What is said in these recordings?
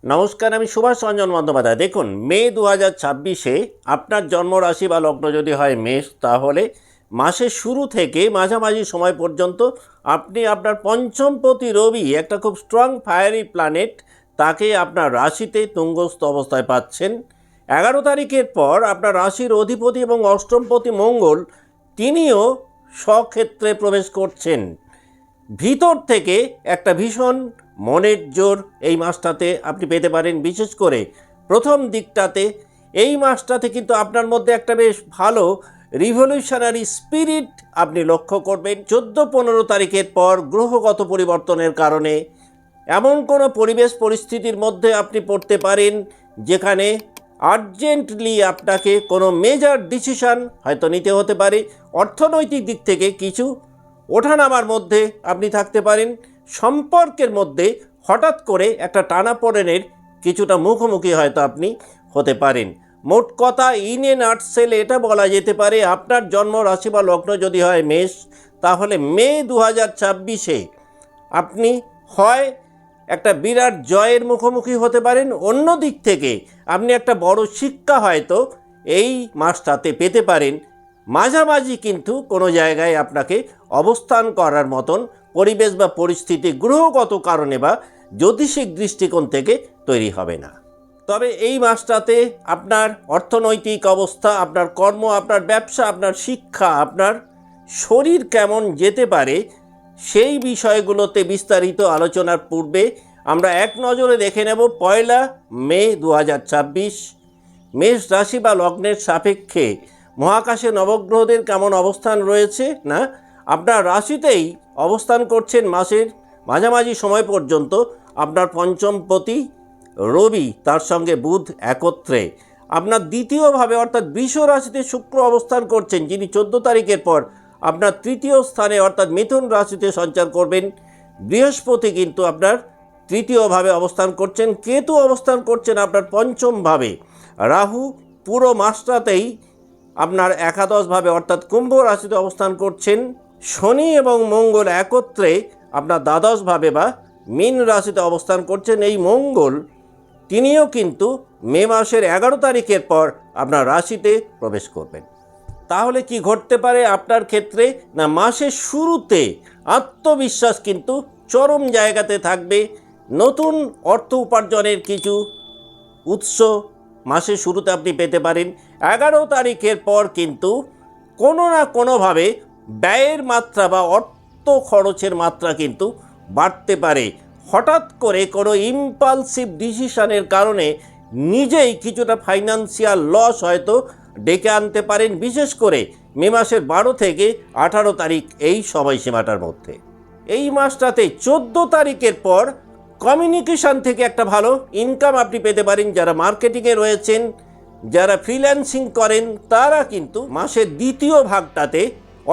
নমস্কার, আমি সুভাষ রঞ্জন বন্দ্যোপাধ্যায়। দেখুন, মে 2026-এ আপনার জন্মরাশি বা লগ্ন যদি হয় মেষ, তাহলে মাসের শুরু থেকে মাঝামাঝি সময় পর্যন্ত আপনি আপনার পঞ্চমপতি রবি, একটা খুব স্ট্রং ফায়ারি প্ল্যানেট, তাকে আপনার রাশিতে তুঙ্গস্থ অবস্থায় পাচ্ছেন। 11 তারিখের পর আপনার রাশির অধিপতি এবং অষ্টমপতি মঙ্গল, তিনিও স্বক্ষেত্রে প্রবেশ করছেন। ভিতর থেকে একটা ভীষণ মনের জোর এই মাসটাতে আপনি পেতে পারেন। বিশেষ করে প্রথম দিকটাতে, এই মাসটাতে কিন্তু আপনার মধ্যে একটা বেশ ভালো রিভলিউশনারি স্পিরিট আপনি লক্ষ্য করবেন। 14-15 তারিখের পর গ্রহগত পরিবর্তনের কারণে এমন কোনো পরিবেশ পরিস্থিতির মধ্যে আপনি পড়তে পারেন যেখানে আর্জেন্টলি আপনাকে কোনো মেজর ডিসিশন হয়তো নিতে হতে পারে। অর্থনৈতিক দিক থেকে কিছু ওঠানামার মধ্যে আপনি থাকতে পারেন। সম্পর্কের মধ্যে হঠাৎ করে একটা টানাপোড়েনের কিছুটা মুখোমুখি হয়তো আপনি হতে পারেন। মোট কথা, ইন এ নাটসেল এটা বলা যেতে পারে, আপনার জন্ম রাশি বা লগ্ন যদি হয় মেষ, তাহলে মে 2026-এ আপনি হয় একটা বিরাট জয়ের মুখোমুখি হতে পারেন, অন্য দিক থেকে আপনি একটা বড় শিক্ষা হয়তো এই মাসটাতে পেতে পারেন। মাঝামাঝি কিন্তু কোনো জায়গায় আপনাকে অবস্থান করার মতন পরিবেশ বা পরিস্থিতি গ্রহগত কারণে বা জ্যোতিষিক দৃষ্টিকোণ থেকে তৈরি হবে না। তবে এই মাসটাতে আপনার অর্থনৈতিক অবস্থা, আপনার কর্ম, আপনার ব্যবসা, আপনার শিক্ষা, আপনার শরীর কেমন যেতে পারে, সেই বিষয়গুলোতে বিস্তারিত আলোচনার পূর্বে আমরা এক নজরে দেখে নেব 1 মে 2026 মেষ রাশি বা লগ্নের সাপেক্ষে মহাকাশে নবগ্রহদের কেমন অবস্থান রয়েছে। না, আপনার রাশিতেই অবস্থান করছেন মাসের মাঝামাঝি সময় পর্যন্ত আপনার পঞ্চমপতি রবি, তার সঙ্গে বুধ একত্রে। আপনার দ্বিতীয়ভাবে অর্থাৎ বৃষ রাশিতে শুক্র অবস্থান করছেন, যিনি 14 তারিখের পর আপনার তৃতীয় স্থানে অর্থাৎ মিথুন রাশিতে সঞ্চার করবেন। বৃহস্পতি কিন্তু আপনার তৃতীয়ভাবে অবস্থান করছেন। কেতু অবস্থান করছেন আপনার পঞ্চমভাবে। রাহু পুরো মাসটাতেই আপনার একাদশভাবে অর্থাৎ কুম্ভ রাশিতে অবস্থান করছেন। শনি এবং মঙ্গল একত্রে আপনার দ্বাদশভাবে বা মীন রাশিতে অবস্থান করছেন। এই মঙ্গল, তিনিও কিন্তু মে মাসের 11 তারিখের পর আপনার রাশিতে প্রবেশ করবেন। তাহলে কি ঘটতে পারে আপনার ক্ষেত্রে? না, মাসের শুরুতে আত্মবিশ্বাস কিন্তু চরম জায়গাতে থাকবে। নতুন অর্থ উপার্জনের কিছু উৎস মাসের শুরুতে আপনি পেতে পারেন। 11 তারিখের পর কিন্তু কোনো না কোনোভাবে ব্যয়ের মাত্রা বা অর্থ খরচের মাত্রা কিন্তু বাড়তে পারে। হঠাৎ করে কোনো ইম্পালসিভ ডিসিশনের কারণে নিজেই কিছুটা ফাইন্যান্সিয়াল লস হয়তো ডেকে আনতে পারেন, বিশেষ করে মে মাসের 12 থেকে 18 তারিখ এই সময়সীমাটার মধ্যে। এই মাসটাতে 14 তারিখের পর কমিউনিকেশান থেকে একটা ভালো ইনকাম আপনি পেতে পারেন। যারা মার্কেটিংয়ে রয়েছেন, যারা ফ্রিল্যান্সিং করেন, তারা কিন্তু মাসের দ্বিতীয় ভাগটাতে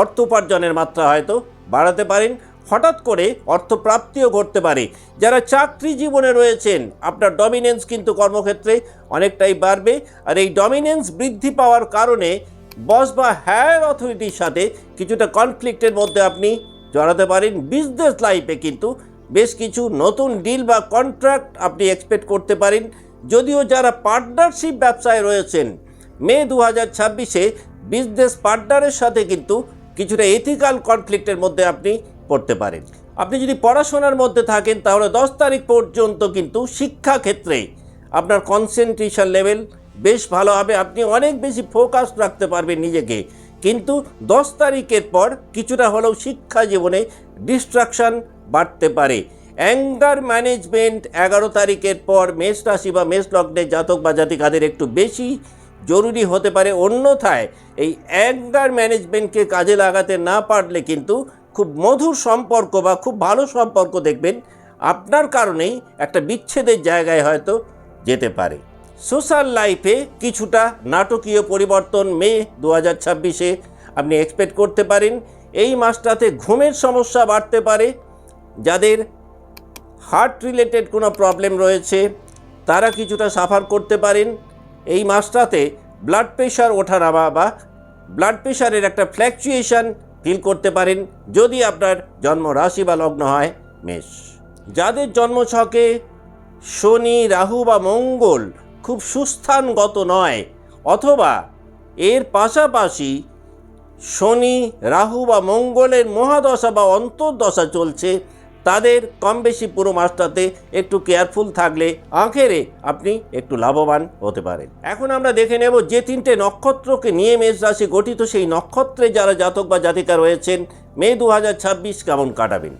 অর্থ উপার্জনের মাত্রা হয়তো বাড়াতে পারেন। হঠাৎ করে অর্থপ্রাপ্তিও ঘটতে পারে। যারা চাকরি জীবনে রয়েছেন, আপনার ডমিনেন্স কিন্তু কর্মক্ষেত্রে অনেকটাই বাড়বে। আর এই ডমিনেন্স বৃদ্ধি পাওয়ার কারণে বস বা হায়ার অথরিটির সাথে কিছুটা কনফ্লিক্টের মধ্যে আপনি জড়াতে পারেন। বিজনেস লাইফে কিন্তু বেশ কিছু নতুন ডিল বা কন্ট্রাক্ট আপনি এক্সপেক্ট করতে পারেন। যদিও যারা পার্টনারশিপ ব্যবসায় রয়েছেন, মে 2026-এ বিজনেস পার্টনারের সাথে কিন্তু কিছুটা এথিক্যাল কনফ্লিক্টের মধ্যে আপনি পড়তে পারেন। আপনি যদি পড়াশোনার মধ্যে থাকেন, তাহলে 10 তারিখ পর্যন্ত কিন্তু শিক্ষাক্ষেত্রে আপনার কনসেন্ট্রেশন লেভেল বেশ ভালো হবে। আপনি অনেক বেশি ফোকাস রাখতে পারবেন নিজেকে। কিন্তু 10 তারিখের পর কিছুটা হলেও শিক্ষা জীবনে ডিস্ট্রাকশান বাড়তে পারে। অ্যাঙ্গার ম্যানেজমেন্ট 11 তারিখের পর মেষ রাশি বা মেষ লগ্নের জাতক বা জাতিকাদের একটু বেশি জরুরি হতে পারে। অন্যথায় এই অ্যাঙ্গার ম্যানেজমেন্টকে কাজে লাগাতে না পারলে কিন্তু খুব মধুর সম্পর্ক বা খুব ভালো সম্পর্ক দেখবেন আপনার কারণেই একটা বিচ্ছেদের জায়গায় হয়তো যেতে পারে। সোশ্যাল লাইফে কিছুটা নাটকীয় পরিবর্তন মে 2026-এ আপনি এক্সপেক্ট করতে পারেন। এই মাসটাতে ঘুমের সমস্যা বাড়তে পারে। যাদের হার্ট রিলেটেড কোনো প্রবলেম রয়েছে, তারা কিছুটা সাফার করতে পারেন। এই মাসটাতে ব্লাড প্রেশার ওঠানামা বা ব্লাড প্রেশারের একটা ফ্ল্যাকচুয়েশন ফিল করতে পারেন, যদি আপনার জন্ম রাশি বা লগ্ন হয় মেষ। যাদের জন্মছকে শনি, রাহু বা মঙ্গল খুব সুস্থানগত নয়, অথবা এর পাশাপাশি শনি, রাহু বা মঙ্গলের মহাদশা বা অন্তর্দশা চলছে, তাদের কম বেশি পুরো মাসটাতে একটু কেয়ারফুল থাকলে আখেরে আপনি একটু লাভবান হতে পারেন। এখন আমরা দেখে নেব যে 3টে নক্ষত্রকে নিয়ে মেষ রাশি গঠিত, সেই নক্ষত্রে যারা জাতক বা জাতিকা রয়েছেন মে 2026 কেমন কাটাবেন।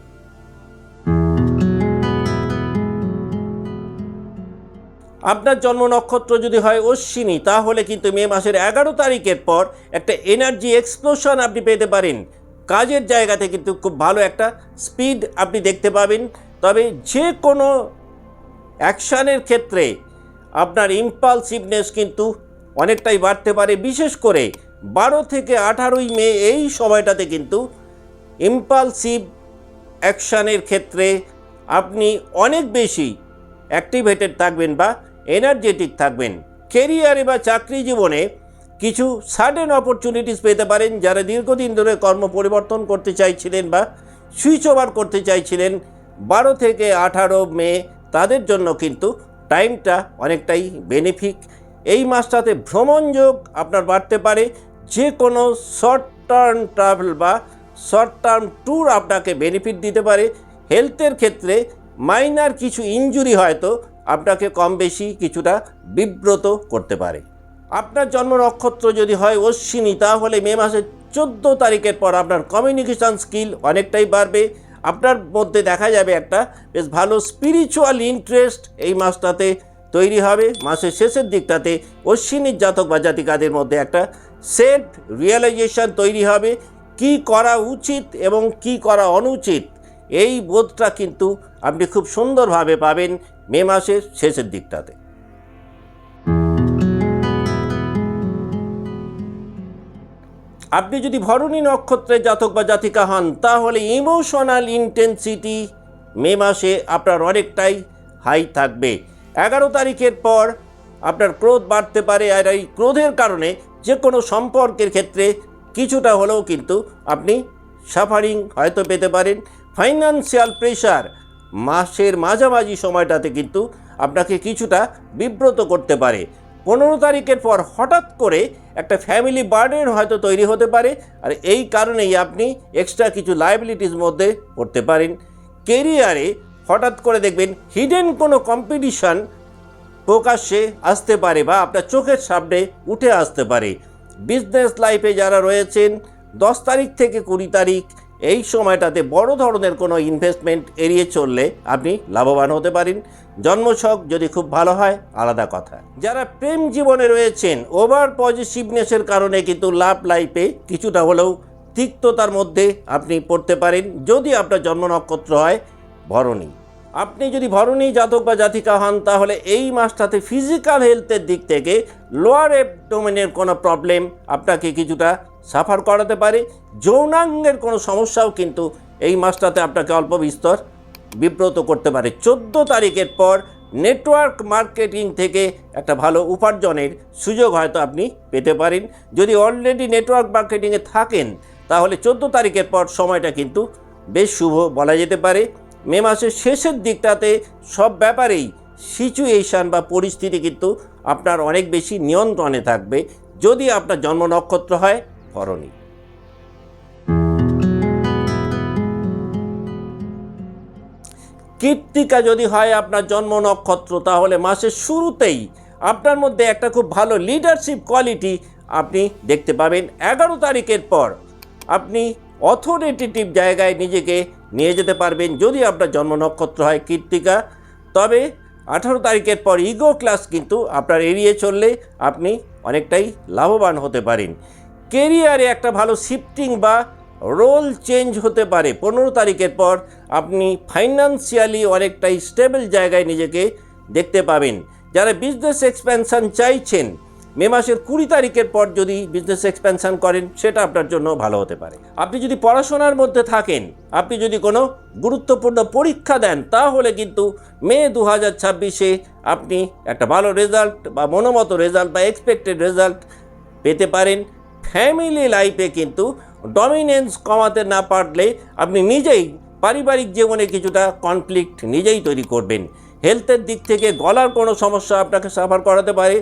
আপনার জন্ম নক্ষত্র যদি হয় অশ্বিনী, তাহলে কিন্তু মে মাসের 11 তারিখের পর একটা এনার্জি এক্সপ্লোশন আপনি পেতে পারেন। কাজের জায়গাতে কিন্তু খুব ভালো একটা স্পিড আপনি দেখতে পাবেন। তবে যে কোনো অ্যাকশানের ক্ষেত্রে আপনার ইম্পালসিভনেস কিন্তু অনেকটাই বাড়তে পারে। বিশেষ করে 12 থেকে 18ই মে এই সময়টাতে কিন্তু ইম্পালসিভ অ্যাকশানের ক্ষেত্রে আপনি অনেক বেশি অ্যাক্টিভেটেড থাকবেন বা এনার্জেটিক থাকবেন। কেরিয়ারে বা চাকরি জীবনে কিছু সাডেন অপরচুনিটিস পেতে পারেন। যারা দীর্ঘদিন ধরে কর্ম পরিবর্তন করতে চাইছিলেন বা সুইচ ওভার করতে চাইছিলেন 12 থেকে 18 মে, তাদের জন্য কিন্তু টাইমটা অনেকটাই বেনিফিক। এই মাসটাতে ভ্রমণ যোগ আপনার বাড়তে পারে। যে কোনো শর্ট টার্ম ট্রাভেল বা শর্ট টার্ম ট্যুর আপনাকে বেনিফিট দিতে পারে। হেলথের ক্ষেত্রে মাইনার কিছু ইনজুরি হয়তো আপনাকে কম বেশি কিছুটা বিব্রত করতে পারে। আপনার জন্ম নক্ষত্র যদি হয় অশ্বিনী, তাহলে মে মাসের 14 তারিখের পর আপনার কমিউনিকেশান স্কিল অনেকটাই বাড়বে। আপনার মধ্যে দেখা যাবে একটা বেশ ভালো স্পিরিচুয়াল ইন্টারেস্ট এই মাসটাতে তৈরি হবে। মাসের শেষের দিকটাতে অশ্বিনীর জাতক বা জাতিকাদের মধ্যে একটা সেলফ রিয়েলাইজেশন তৈরি হবে। কি করা উচিত এবং কি করা অনুচিত, এই বোধটা কিন্তু আপনি খুব সুন্দরভাবে পাবেন মে মাসের শেষের দিকটাতে। আপনি যদি ভরণী নক্ষত্রের জাতক বা জাতিকা হন, তাহলে ইমোশনাল ইন্টেন্সিটি মে মাসে আপনার অনেকটাই হাই থাকবে। 11 তারিখের পর আপনার ক্রোধ বাড়তে পারে, আর এই ক্রোধের কারণে যে কোনো সম্পর্কের ক্ষেত্রে কিছুটা হলেও কিন্তু আপনি সাফারিং হয়তো পেতে পারেন। ফাইন্যান্সিয়াল প্রেশার মাসের মাঝামাঝি সময়টাতে কিন্তু আপনাকে কিছুটা বিব্রত করতে পারে। 15 তারিখের পর হঠাৎ করে একটা ফ্যামিলি বার্ডেন হয়তো তৈরি হতে পারে, আর এই কারণেই আপনি এক্সট্রা কিছু লায়াবিলিটিস মধ্যে পড়তে পারেন। কেরিয়ারে হঠাৎ করে দেখবেন হিডেন কোনো কম্পিটিশান প্রকাশ্যে আসতে পারে বা আপনার চোখের সামনে উঠে আসতে পারে। বিজনেস লাইফে যারা রয়েছেন 10 তারিখ থেকে 20 তারিখ এই সময়টাতে বড় ধরনের কোনো ইনভেস্টমেন্ট এড়িয়ে চললে আপনি লাভবান হতে পারেন। জন্মছক যদি খুব ভালো হয় আলাদা কথা। যারা প্রেম জীবনে রয়েছেন, ওভার পজিটিভনেসের কারণে কিন্তু লাভ লাইফে কিছুটা হলেও তিক্ততার মধ্যে আপনি পড়তে পারেন, যদি আপনার জন্ম নক্ষত্র হয় ভরণী। আপনি যদি ভরণী জাতক বা জাতিকা হন, তাহলে এই মাসটাতে ফিজিক্যাল হেলথের দিক থেকে লোয়ার অ্যাবডোমেনের কোনো প্রবলেম আপনাকে কিছুটা সাফার করাতে পারে। যৌনাঙ্গের কোনো সমস্যাও কিন্তু এই মাসটাতে আপনাকে অল্প বিস্তর বিব্রত করতে পারে। 14 তারিখের পর নেটওয়ার্ক মার্কেটিং থেকে একটা ভালো উপার্জনের সুযোগ হয়তো আপনি পেতে পারেন। যদি অলরেডি নেটওয়ার্ক মার্কেটিংয়ে থাকেন, তাহলে 14 তারিখের পর সময়টা কিন্তু বেশ শুভ বলা যেতে পারে। মে মাসের শেষের দিকটাতে সব ব্যাপারেই সিচুয়েশান বা পরিস্থিতি কিন্তু আপনার অনেক বেশি নিয়ন্ত্রণে থাকবে, যদি আপনার জন্ম নক্ষত্র হয় ভরণী। কৃত্তিকা যদি হয় আপনার জন্ম নক্ষত্র, তাহলে মাসের শুরুতেই আপনার মধ্যে একটা খুব ভালো লিডারশিপ কোয়ালিটি আপনি দেখতে পাবেন। 11 তারিখের পর আপনি অথরিটেটিভ জায়গায় নিজেকে নিয়ে যেতে পারবেন, যদি আপনার জন্ম নক্ষত্র হয় কৃত্তিকা। তবে 18 তারিখের পর ইগো ক্লাস কিন্তু আপনার এড়িয়ে চললে আপনি অনেকটাই লাভবান হতে পারেন। কেরিয়ারে একটা ভালো শিফটিং বা রোল চেঞ্জ হতে পারে। 15 তারিখের পর আপনি ফাইন্যান্সিয়ালি অনেকটাই স্টেবল জায়গায় নিজেকে দেখতে পাবেন। যারা বিজনেস এক্সপ্যানশন চাইছেন, মে মাসের 20 তারিখের পর যদি বিজনেস এক্সপ্যানশন করেন, সেটা আপনার জন্য ভালো হতে পারে। আপনি যদি পড়াশোনার মধ্যে থাকেন, আপনি যদি কোনো গুরুত্বপূর্ণ পরীক্ষা দেন, তাহলে কিন্তু মে 2026-এ আপনি একটা ভালো রেজাল্ট বা মনোমতো রেজাল্ট বা এক্সপেক্টেড রেজাল্ট পেতে পারেন। ফ্যামিলি লাইফে কিন্তু ডমিনেন্স কমাতে না পারলে আপনি নিজেই পারিবারিক জীবনে কিছুটা কনফ্লিক্ট নিজেই তৈরি করবেন। হেলথের দিক থেকে গলার কোনো সমস্যা আপনাকে সাফার করাতে পারে,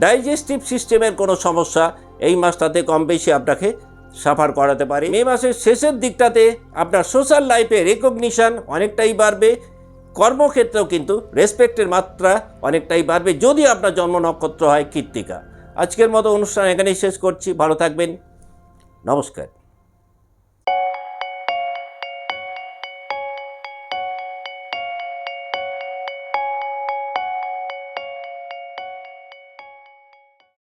ডাইজেস্টিভ সিস্টেমের কোনো সমস্যা এই মাসটাতে কম বেশি আপনাকে সাফার করাতে পারে। মে মাসের শেষের দিকটাতে আপনার সোশ্যাল লাইফে রেকগনিশন অনেকটাই বাড়বে, কর্মক্ষেত্রেও কিন্তু রেসপেক্টের মাত্রা অনেকটাই বাড়বে যদি আপনার জন্ম নক্ষত্র হয় কৃত্তিকা। আজকের মতো অনুষ্ঠান এখানেই শেষ করছি। ভালো থাকবেন, নমস্কার।